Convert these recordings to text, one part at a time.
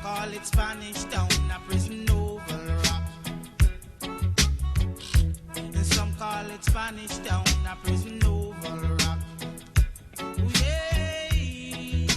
call it Spanish Town, a prison oval rock. And some call it Spanish Town, a prison oval rock. Ooh, yeah.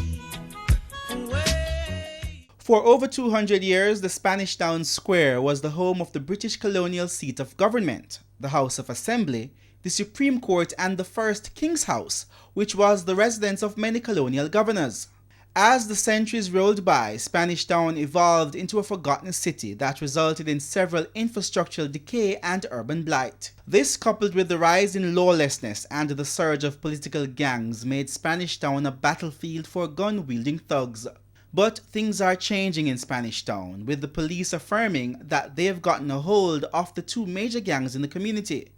Ooh, yeah. For over 200 years, the Spanish Town Square was the home of the British colonial seat of government, the House of Assembly, the Supreme Court, and the first King's House, which was the residence of many colonial governors. As the centuries rolled by, Spanish Town evolved into a forgotten city that resulted in several infrastructural decay and urban blight. This, coupled with the rise in lawlessness and the surge of political gangs, made Spanish Town a battlefield for gun-wielding thugs. But things are changing in Spanish Town, with the police affirming that they've gotten a hold of the two major gangs in the community.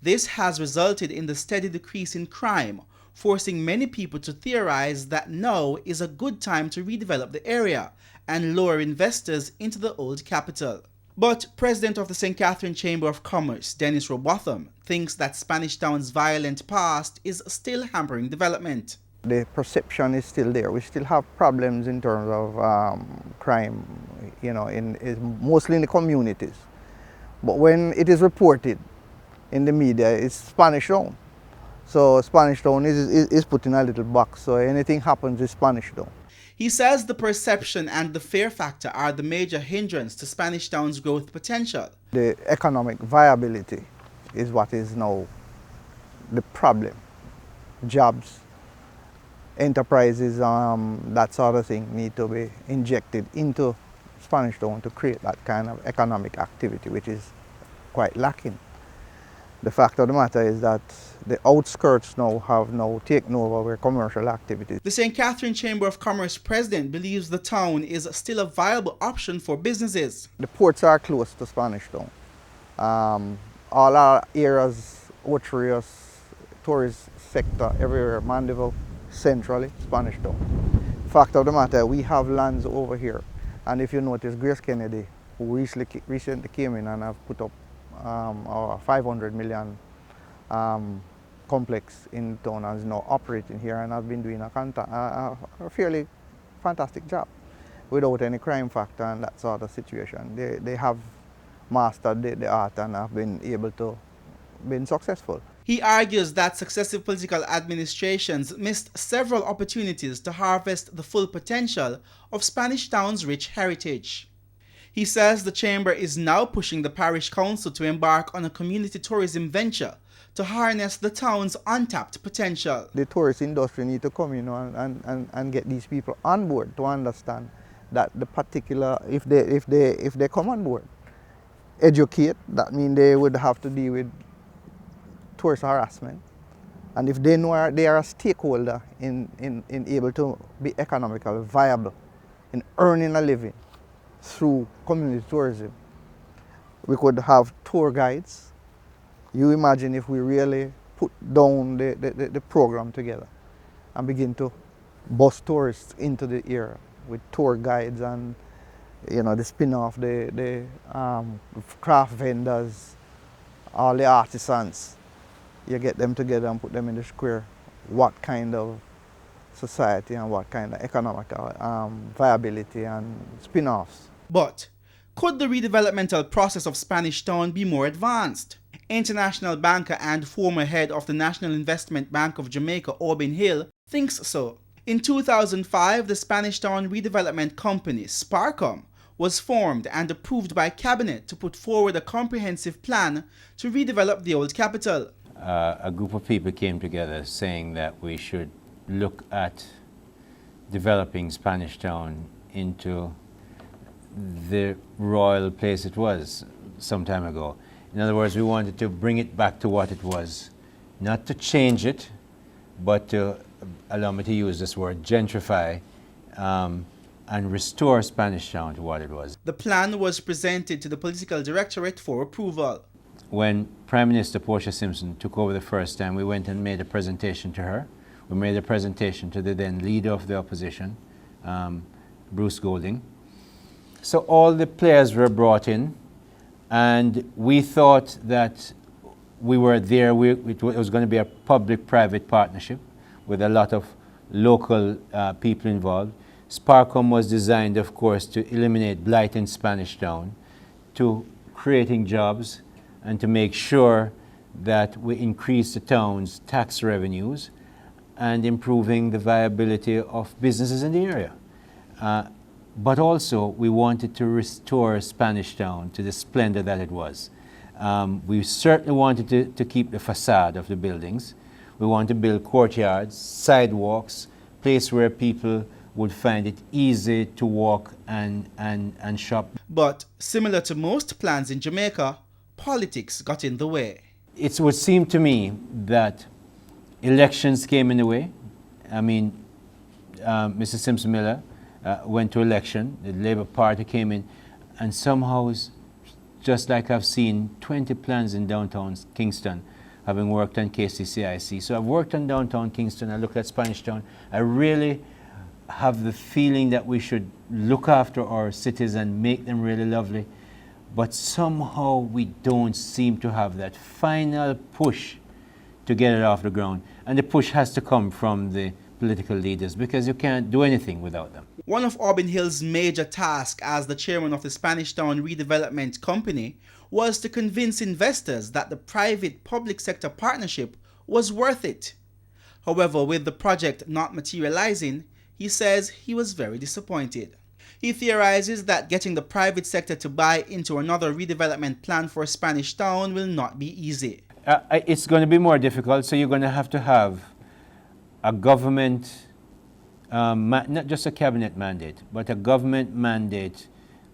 This has resulted in the steady decrease in crime, forcing many people to theorize that now is a good time to redevelop the area and lure investors into the old capital. But President of the St. Catherine Chamber of Commerce, Dennis Robotham, thinks that Spanish Town's violent past is still hampering development. The perception is still there. We still have problems in terms of crime, mostly in the communities. But when it is reported in the media, it's Spanish Town. So Spanish Town is put in a little box, so anything happens is Spanish Town. He says the perception and the fear factor are the major hindrance to Spanish Town's growth potential. The economic viability is what is now the problem. Jobs, enterprises, that sort of thing need to be injected into Spanish Town to create that kind of economic activity, which is quite lacking. The fact of the matter is that the outskirts have taken over where commercial activities. The St. Catherine Chamber of Commerce president believes the town is still a viable option for businesses. The ports are close to Spanish Town. All our areas, notorious, tourist sector, everywhere, Mandeville, centrally, Spanish Town. Fact of the matter, we have lands over here. And if you notice, Grace Kennedy, who recently came in and have put up our 500 million complex in town, and is now operating here and has been doing a fairly fantastic job without any crime factor and that sort of situation. They have mastered the art and have been able to be successful. He argues that successive political administrations missed several opportunities to harvest the full potential of Spanish Town's rich heritage. He says the chamber is now pushing the parish council to embark on a community tourism venture to harness the town's untapped potential. The tourist industry need to come in and get these people on board to understand that the particular, if they come on board, educate, that means they would have to deal with tourist harassment. And if they know they are a stakeholder in able to be economically viable, in earning a living through community tourism, we could have tour guides. You imagine if we really put down the program together and begin to bus tourists into the area with tour guides and the spin-off, the craft vendors, all the artisans. You get them together and put them in the square. What kind of society and what kind of economical viability and spin-offs. But could the redevelopmental process of Spanish Town be more advanced? International banker and former head of the National Investment Bank of Jamaica, Orbin Hill, thinks so. In 2005, the Spanish Town Redevelopment Company, Sparcom, was formed and approved by Cabinet to put forward a comprehensive plan to redevelop the old capital. A group of people came together saying that we should look at developing Spanish Town into the royal place it was some time ago. In other words, we wanted to bring it back to what it was, not to change it, but to, allow me to use this word, gentrify, and restore Spanish Town to what it was. The plan was presented to the political directorate for approval. When Prime Minister Portia Simpson took over the first time, we went and made a presentation to her. We made a presentation to the then leader of the opposition, Bruce Golding. So all the players were brought in, and we thought that we were there. It was going to be a public-private partnership with a lot of local people involved. Sparcom was designed, of course, to eliminate blight in Spanish Town, to creating jobs, and to make sure that we increase the town's tax revenues and improving the viability of businesses in the area. But also, we wanted to restore Spanish Town to the splendor that it was. We certainly wanted to keep the facade of the buildings. We wanted to build courtyards, sidewalks, place where people would find it easy to walk and shop. But similar to most plans in Jamaica, politics got in the way. It would seem to me that elections came in the way. I mean, Mr. Simpson Miller went to election, the Labour Party came in, and somehow, just like I've seen 20 plans in downtown Kingston, having worked on KCCIC. So I've worked on downtown Kingston, I look at Spanish Town. I really have the feeling that we should look after our cities and make them really lovely. But somehow we don't seem to have that final push to get it off the ground. And the push has to come from the political leaders, because you can't do anything without them. One of Auburn Hill's major tasks as the chairman of the Spanish Town Redevelopment Company was to convince investors that the private-public sector partnership was worth it. However, with the project not materializing, he says he was very disappointed. He theorizes that getting the private sector to buy into another redevelopment plan for Spanish Town will not be easy. It's going to be more difficult, so you're going to have a government, not just a cabinet mandate, but a government mandate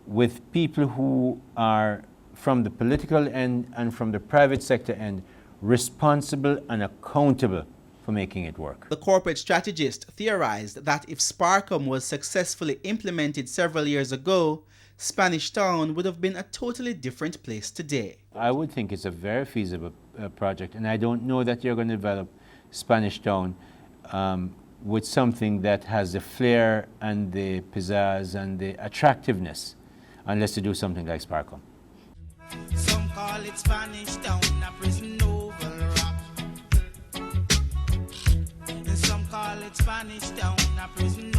with people who are from the political end and from the private sector end responsible and accountable for making it work. The corporate strategist theorized that if Sparcom was successfully implemented several years ago, Spanish Town would have been a totally different place today. I would think it's a very feasible project, and I don't know that you're going to develop Spanish Town with something that has the flair and the pizzazz and the attractiveness, unless you do something like Sparcom. Some call it Spanish Town, a prison oval rock. And some call it Spanish Town, a prison